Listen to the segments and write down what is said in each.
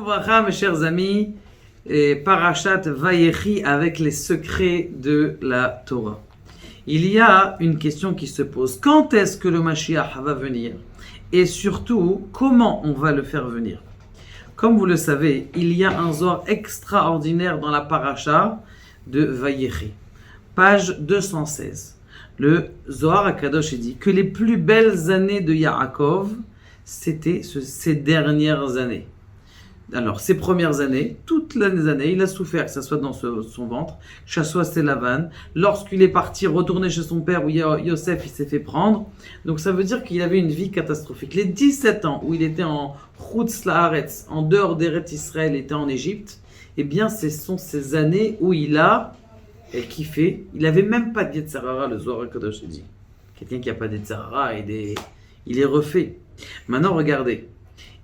Bracha, mes chers amis, et Parashat Vayechi avec les secrets de la Torah. Il y a une question qui se pose. Quand est-ce que le Mashiach va venir? Et surtout, comment on va le faire venir? Comme vous le savez, il y a un Zohar extraordinaire dans la Parasha de Vayechi. Page 216. Le Zohar HaKadosh dit que les plus belles années de Yaakov, c'était ces dernières années. Alors, ces premières années, toutes les années, il a souffert, que ce soit dans son ventre, que ce soit c'est Lavan, lorsqu'il est parti retourner chez son père, où Yosef il s'est fait prendre. Donc, ça veut dire qu'il avait une vie catastrophique. Les 17 ans où il était en Chutz La'aretz, en dehors d'Eretz Israël, il était en Égypte, eh bien, ce sont ces années où il a kiffé. Il n'avait même pas de Yetzer Hara, le Zohar HaKadosh dit. Quelqu'un qui n'a pas de Yetzer Hara, il est refait. Maintenant, regardez.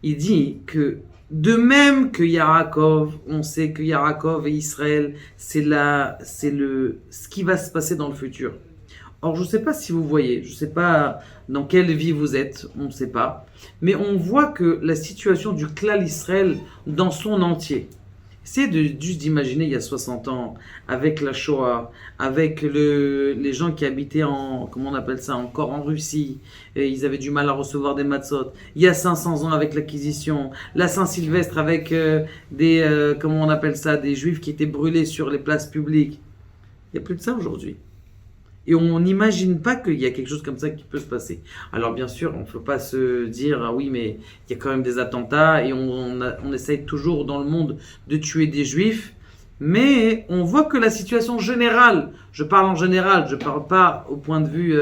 Il dit que de même que Yaakov, on sait que Yaakov et Israël, c'est ce qui va se passer dans le futur. Or, je ne sais pas si vous voyez, je ne sais pas dans quelle vie vous êtes, on ne sait pas, mais on voit que la situation du Klal Israël dans son entier, essayez juste d'imaginer il y a 60 ans, avec la Shoah, avec les gens qui habitaient comment on appelle ça, encore en Russie, et ils avaient du mal à recevoir des matzot. Il y a 500 ans avec l'acquisition, la Saint-Sylvestre avec comment on appelle ça, des juifs qui étaient brûlés sur les places publiques. Il n'y a plus de ça aujourd'hui. Et on n'imagine pas qu'il y a quelque chose comme ça qui peut se passer. Alors bien sûr, on ne peut pas se dire, ah oui, mais il y a quand même des attentats et on essaye toujours dans le monde de tuer des juifs. Mais on voit que la situation générale, je parle en général, je ne parle pas au point de vue,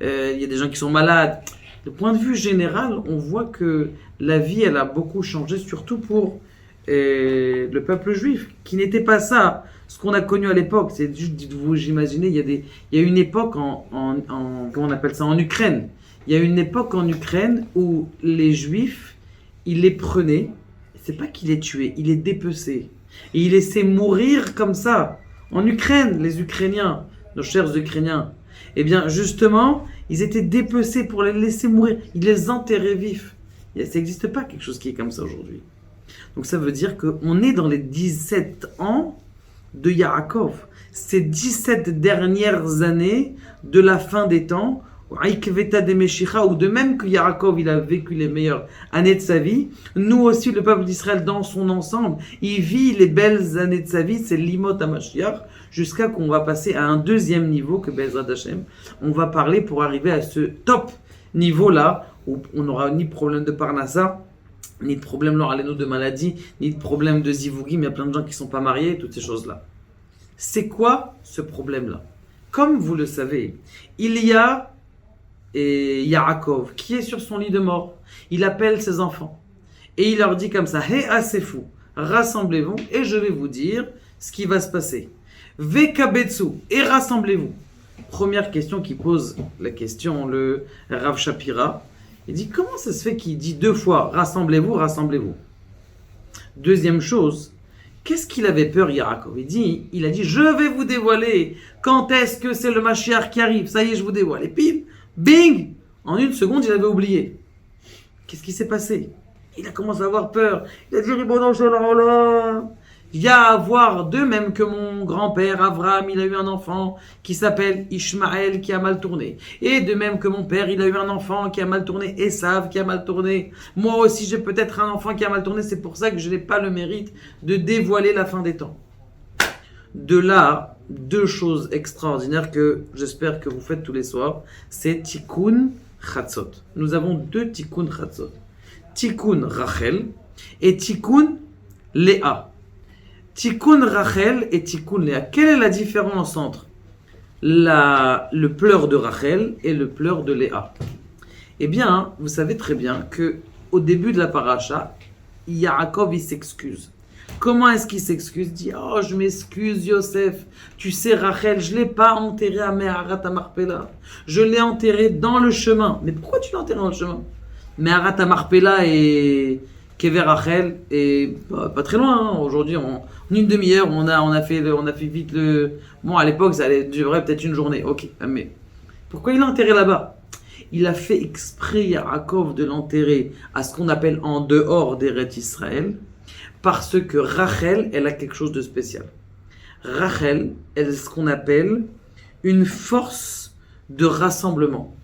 il y a des gens qui sont malades. Du point de vue général, on voit que la vie, elle a beaucoup changé, surtout pour le peuple juif, qui n'était pas ça. Ce qu'on a connu à l'époque, c'est juste, dites-vous, j'imaginez, il y a une époque comment on appelle ça, en Ukraine. Il y a une époque en Ukraine où les Juifs, ils les prenaient, c'est pas qu'ils les tuaient, ils les dépeçaient. Et ils laissaient mourir comme ça. En Ukraine, les Ukrainiens, nos chers Ukrainiens, eh bien, justement, ils étaient dépecés pour les laisser mourir. Ils les enterraient vifs. Ça n'existe pas quelque chose qui est comme ça aujourd'hui. Donc ça veut dire qu'on est dans les 17 ans de Yaakov, ces 17 dernières années de la fin des temps, ou de même que Yaakov il a vécu les meilleures années de sa vie, nous aussi le peuple d'Israël dans son ensemble, il vit les belles années de sa vie, c'est l'Imot HaMashiach, jusqu'à qu'on va passer à un deuxième niveau que Be'ezrat Hashem, on va parler pour arriver à ce top niveau là, où on n'aura ni problème de Parnassa, ni de problème de maladie, ni de problème de zivugim, il y a plein de gens qui ne sont pas mariés, toutes ces choses-là. C'est quoi ce problème-là? Comme vous le savez, il y a Yaakov qui est sur son lit de mort. Il appelle ses enfants et il leur dit comme ça, Hé, c'est fou, rassemblez-vous et je vais vous dire ce qui va se passer. Vekabetsu, et rassemblez-vous. Première question qui pose la question, le Rav Shapira. Il dit, comment ça se fait qu'il dit 2 fois, rassemblez-vous, rassemblez-vous? Deuxième chose, qu'est-ce qu'il avait peur, Yaakov? Il a dit, je vais vous dévoiler. Quand est-ce que c'est le Mashiach qui arrive? Ça y est, je vous dévoile. Et puis, bing! En une seconde, il avait oublié. Qu'est-ce qui s'est passé? Il a commencé à avoir peur. Il a dit, Ribono shel haolam, il y a à voir de même que mon grand-père Avraham, il a eu un enfant qui s'appelle Ishmaël qui a mal tourné. Et de même que mon père, il a eu un enfant qui a mal tourné, Esav qui a mal tourné. Moi aussi, j'ai peut-être un enfant qui a mal tourné. C'est pour ça que je n'ai pas le mérite de dévoiler la fin des temps. De là, 2 choses extraordinaires que j'espère que vous faites tous les soirs. C'est Tikkun Chatzot. Nous avons 2 Tikkun Chatzot. Tikkun Rachel et Tikkun Léa. Tikkun Rachel et Tikkun Léa. Quelle est la différence entre le pleur de Rachel et le pleur de Léa? Eh bien, vous savez très bien que au début de la paracha, Yaakov il s'excuse. Comment est-ce qu'il s'excuse? Il dit, oh, je m'excuse, Yosef. Tu sais, Rachel, je ne l'ai pas enterré à Meharat Marpella. Je l'ai enterré dans le chemin. Mais pourquoi tu l'as enterré dans le chemin? Meharat Marpella et Kever Rachel est pas très loin. Hein. Aujourd'hui, en une demi-heure, on a fait vite le... Bon, à l'époque, ça allait durer peut-être une journée. Ok, mais pourquoi il l'a enterré là-bas? Il a fait exprès, Yaakov, de l'enterrer à ce qu'on appelle en dehors d'Eretz Israël, Parce que Rachel, elle a quelque chose de spécial. Rachel, elle est ce qu'on appelle une force de rassemblement,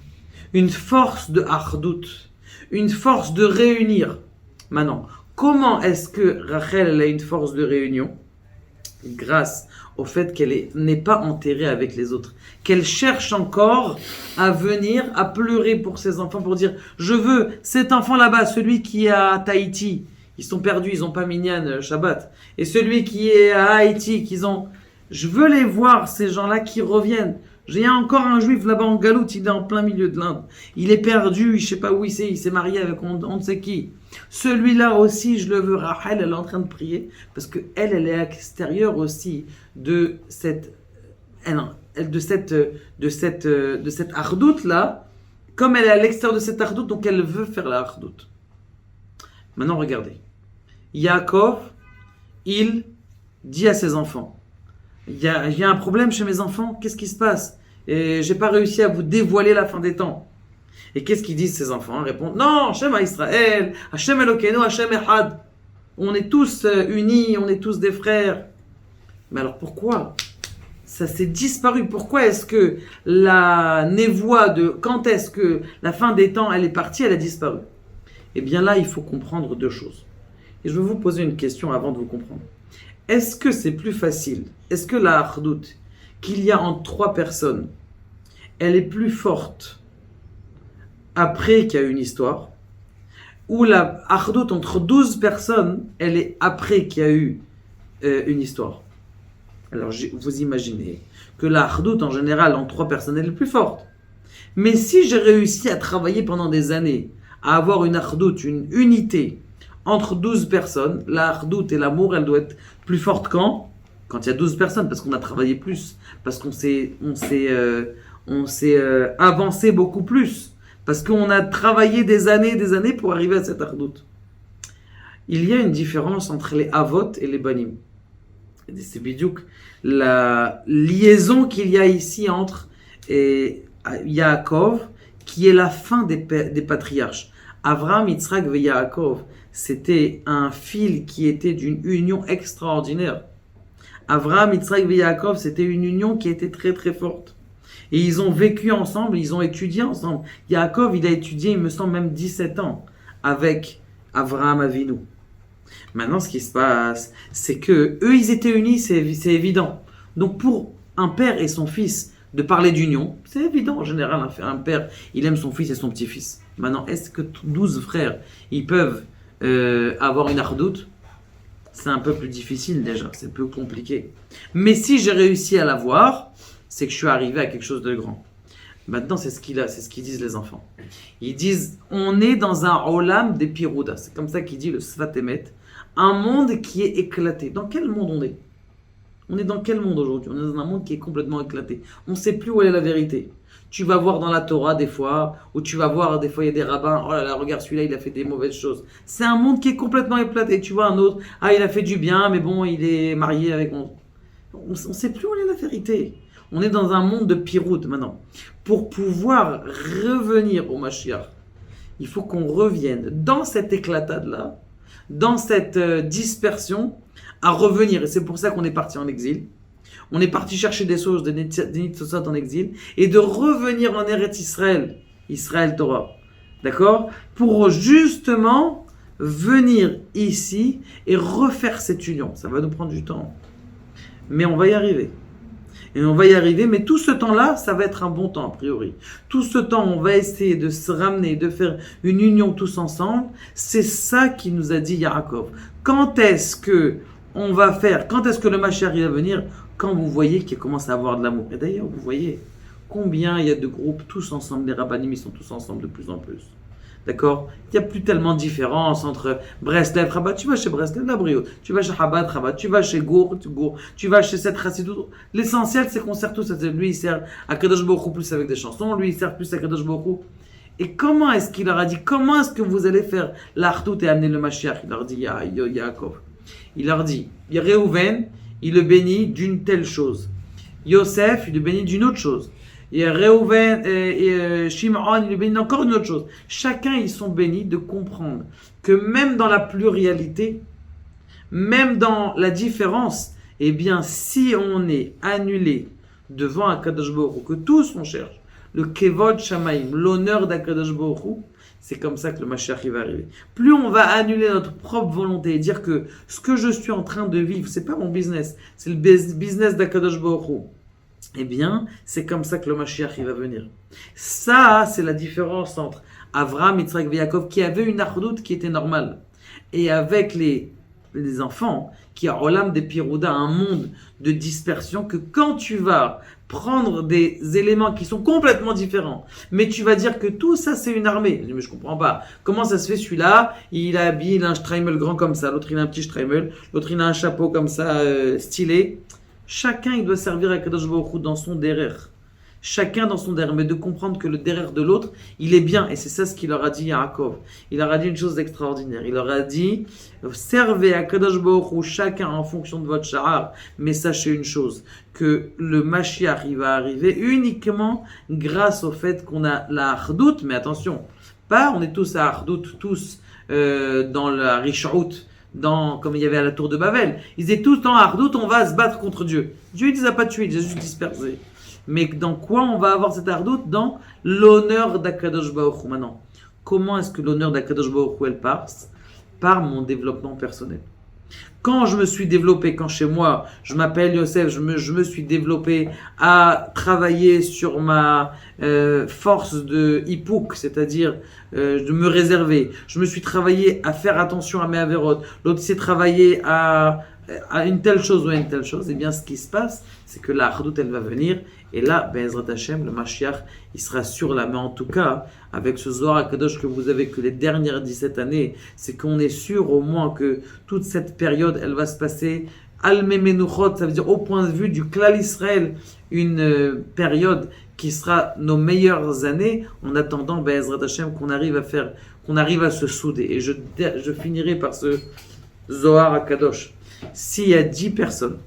une force de hardout, une force de réunir. Maintenant, comment est-ce que Rachel elle a une force de réunion? Grâce au fait qu'elle n'est pas enterrée avec les autres, qu'elle cherche encore à venir, à pleurer pour ses enfants, pour dire je veux cet enfant là-bas, celui qui est à Tahiti, ils sont perdus, ils n'ont pas minyan Shabbat, et celui qui est à Haïti, je veux les voir, ces gens-là qui reviennent. J'ai encore un juif là-bas en Galoute, il est en plein milieu de l'Inde. Il est perdu, je ne sais pas où il s'est marié avec on ne sait qui. Celui-là aussi, je le veux. Rachel, elle est en train de prier parce qu'elle, elle est à l'extérieur aussi de cette hardoute là. Comme elle est à l'extérieur de cette hardoute, donc elle veut faire la hardoute. Maintenant, regardez. Yaakov, il dit à ses enfants, il y a un problème chez mes enfants, qu'est-ce qui se passe? Et j'ai pas réussi à vous dévoiler la fin des temps. Et qu'est-ce qu'ils disent ces enfants? Ils répondent, non, Hashem à Israël, Hashem Elokeinu, Hashem Echad. On est tous unis, on est tous des frères. Mais alors pourquoi ça s'est disparu? Pourquoi est-ce que la névoie de quand est-ce que la fin des temps elle est partie, elle a disparu? Eh bien là, il faut comprendre deux choses. Et je vais vous poser une question avant de vous comprendre. Est-ce que c'est plus facile? Est-ce que la hardout qu'il y a entre trois personnes, elle est plus forte après qu'il y a eu une histoire? Ou la hardout entre 12 personnes, elle est après qu'il y a eu une histoire? Alors vous imaginez que la hardout en général entre trois personnes, elle est plus forte. Mais si j'ai réussi à travailler pendant des années, à avoir une hardout, une unité, entre 12 personnes, la hardout et l'amour, elle doit être plus forte quand il y a 12 personnes, parce qu'on a travaillé plus, parce qu'on s'est avancé beaucoup plus, parce qu'on a travaillé des années pour arriver à cette hardout. Il y a une différence entre les avot et les banim. C'est bidiouk la liaison qu'il y a ici entre Yaakov, qui est la fin des patriarches. Avraham, Yitzhak et Yaakov, c'était un fil qui était d'une union extraordinaire. Avraham, Yitzhak et Yaakov, c'était une union qui était très très forte. Et ils ont vécu ensemble, ils ont étudié ensemble. Yaakov, il a étudié, il me semble, même 17 ans avec Avraham Avinu. Maintenant, ce qui se passe, c'est que eux, ils étaient unis, c'est évident. Donc pour un père et son fils de parler d'union, c'est évident. En général, un père, il aime son fils et son petit-fils. Maintenant, est-ce que 12 frères, ils peuvent avoir une hardout? C'est un peu plus difficile déjà, c'est plus compliqué. Mais si j'ai réussi à l'avoir, c'est que je suis arrivé à quelque chose de grand. Maintenant, c'est ce qu'ils disent les enfants. Ils disent, on est dans un olam des pirouda. C'est comme ça qu'il dit le Sfat Emet. Un monde qui est éclaté. Dans quel monde on est? On est dans quel monde aujourd'hui? On est dans un monde qui est complètement éclaté. On ne sait plus où est la vérité. Tu vas voir dans la Torah des fois, ou tu vas voir des fois il y a des rabbins, oh là là, regarde celui-là, il a fait des mauvaises choses. C'est un monde qui est complètement éclaté. Tu vois un autre, ah il a fait du bien, mais bon, il est marié avec... On ne sait plus où est la vérité. On est dans un monde de piroute maintenant. Pour pouvoir revenir au Mashiach, il faut qu'on revienne dans cette éclatade-là, dans cette dispersion, à revenir. Et c'est pour ça qu'on est parti en exil. On est parti chercher des choses, des nitzot en exil, et de revenir en Eretz Israël, Israël Torah. D'accord? Pour justement venir ici et refaire cette union. Ça va nous prendre du temps. Mais on va y arriver. Et on va y arriver, mais tout ce temps-là, ça va être un bon temps a priori. Tout ce temps, on va essayer de se ramener, de faire une union tous ensemble. C'est ça qui nous a dit Yaakov. Quand est-ce que on va faire, quand est-ce que le Mashiach va venir? Quand vous voyez qu'il commence à avoir de l'amour. Et d'ailleurs, vous voyez combien il y a de groupes tous ensemble, les rabbanim, ils sont tous ensemble de plus en plus. D'accord? Il n'y a plus tellement de différence entre Breslev, Chabad. Tu vas chez Breslev, la brio. Tu vas chez Chabad, Chabad. Tu vas chez Gour, Gour. Tu vas chez cette Chassidut. L'essentiel, c'est qu'on sert tous. Lui, il sert à Kadosh Baruch Hu plus avec des chansons. Lui, il sert plus à Kadosh Baruch Hu. Et comment est-ce qu'il leur a dit? Comment est-ce que vous allez faire l'Artout et amener le Mashiach? Il leur dit, Yaakov. Il leur dit, Réhouven, il le bénit d'une telle chose. Yosef, il le bénit d'une autre chose. Et Réhouven et Shimon, il le bénit encore une autre chose. Chacun, ils sont bénis de comprendre que même dans la pluralité, même dans la différence, eh bien, si on est annulé devant Akadosh Baruch Hu, que tous on cherche, le Kevod Shamaim, l'honneur d'Akadosh Baruch Hu, c'est comme ça que le Mashiach va arriver. Plus on va annuler notre propre volonté et dire que ce que je suis en train de vivre, c'est pas mon business, c'est le business d'Akadosh Baruch Hu. Eh bien, c'est comme ça que le Mashiach va venir. Ça, c'est la différence entre Avraham, Yitzhak et Yaakov qui avaient une ardoute qui était normale. Et avec les enfants, qui a Olam des Pirouda, un monde de dispersion, que quand tu vas prendre des éléments qui sont complètement différents, mais tu vas dire que tout ça c'est une armée. Mais je comprends pas. Comment ça se fait celui-là, il a habillé, il a un streimel grand comme ça, l'autre il a un petit streimel, l'autre il a un chapeau comme ça stylé. Chacun il doit servir à Kadosh Baruch Hu dans son derrière. Chacun dans son derrière, mais de comprendre que le derrière de l'autre, il est bien. Et c'est ça ce qu'il leur a dit à Yaakov. Il leur a dit une chose extraordinaire. Il leur a dit, servez à Kadosh Baruch Hu, chacun en fonction de votre sha'ar. Mais sachez une chose, que le Mashiach, il va arriver uniquement grâce au fait qu'on a la hardout. Mais attention, pas on est tous à hardout, tous dans la rishout, comme il y avait à la tour de Babel. Ils étaient tous dans hardout, on va se battre contre Dieu. Dieu, il les a pas tués, il les a juste dispersés. Mais dans quoi on va avoir cette ardoute? Dans l'honneur d'Akadosh Baruch Hu. Maintenant, comment est-ce que l'honneur d'Akadosh Baruch Hu elle passe? Par mon développement personnel. Quand je me suis développé, quand chez moi, je m'appelle Yosef, je me suis développé à travailler sur ma force de hipouk, c'est-à-dire de me réserver. Je me suis travaillé à faire attention à mes avérotes. L'autre s'est travaillé à une telle chose ou à une telle chose. Eh bien, ce qui se passe, c'est que la hardout, elle va venir. Et là, Be'ezrat Hashem, le Mashiach, il sera sur la main. En tout cas, avec ce Zohar HaKadosh que vous avez que les dernières 17 années, c'est qu'on est sûr au moins que toute cette période, elle va se passer Al-Memenuchot, ça veut dire au point de vue du Klal Israël, une période qui sera nos meilleures années, en attendant, Be'ezrat Hashem, qu'on arrive à se souder. Et je finirai par ce Zohar HaKadosh. S'il y a 10 personnes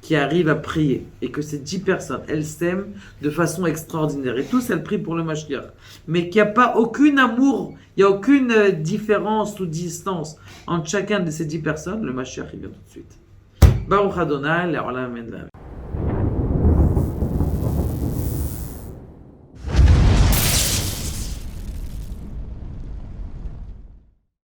qui arrivent à prier et que ces 10 personnes, elles s'aiment de façon extraordinaire et tous elles prient pour le Mashiach, mais qu'il n'y a pas aucun amour, il n'y a aucune différence ou distance entre chacun de ces 10 personnes, le Mashiach il vient tout de suite. Baruch Adonai, le'olam amen.